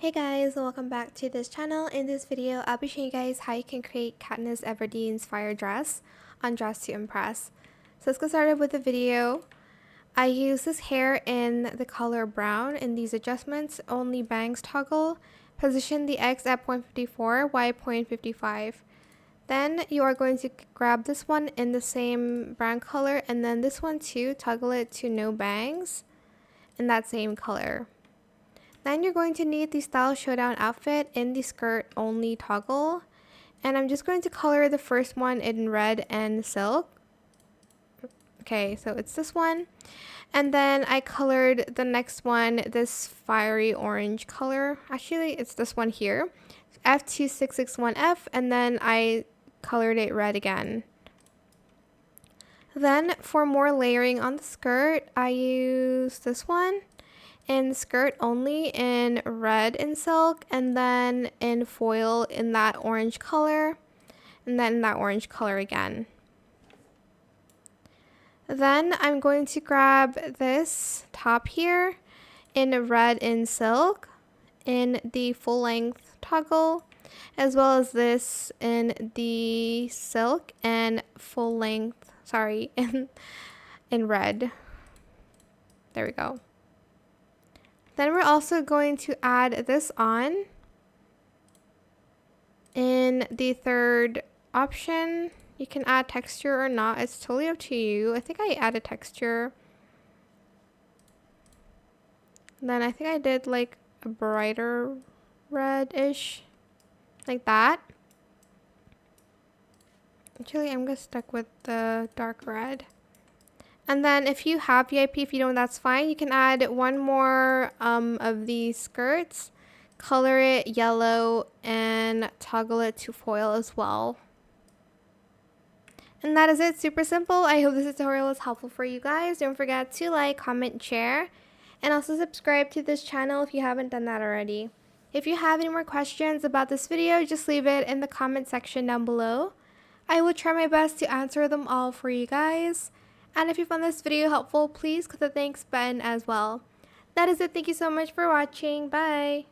Hey guys, welcome back to this channel. In this video, I'll be showing you guys how you can create Katniss Everdeen's fire dress on Dress to Impress. So let's get started with the video. I use this hair in the color brown. In these adjustments, only bangs toggle. Position the X at 0.54, Y 0.55. Then you are going to grab this one in the same brown color, and then this one too, toggle it to no bangs in that same color. Then you're going to need the Style Showdown outfit in the skirt only toggle. And I'm just going to color the first one in red and silk. Okay, so it's this one. And then I colored the next one this fiery orange color. Actually, it's this one here. F2661F, and then I colored it red again. Then for more layering on the skirt, I use this one in skirt only in red and silk, and then in foil in that orange color, and then that orange color again. Then I'm going to grab this top here in red and silk in the full length toggle, as well as this in the silk and full length, sorry, in red. There we go. Then we're also going to add this on in the third option. You can add texture or not, it's totally up to you. I think I added texture. Then I think I did like a brighter red-ish, like that. Actually, I'm gonna stick with the dark red. And then if you have VIP, if you don't, that's fine. You can add one more of these skirts, color it yellow, and toggle it to foil as well. And that is it. Super simple. I hope this tutorial was helpful for you guys. Don't forget to like, comment, share, and also subscribe to this channel if you haven't done that already. If you have any more questions about this video, just leave it in the comment section down below. I will try my best to answer them all for you guys. And if you found this video helpful, please click the thanks button as well. That is it. Thank you so much for watching. Bye.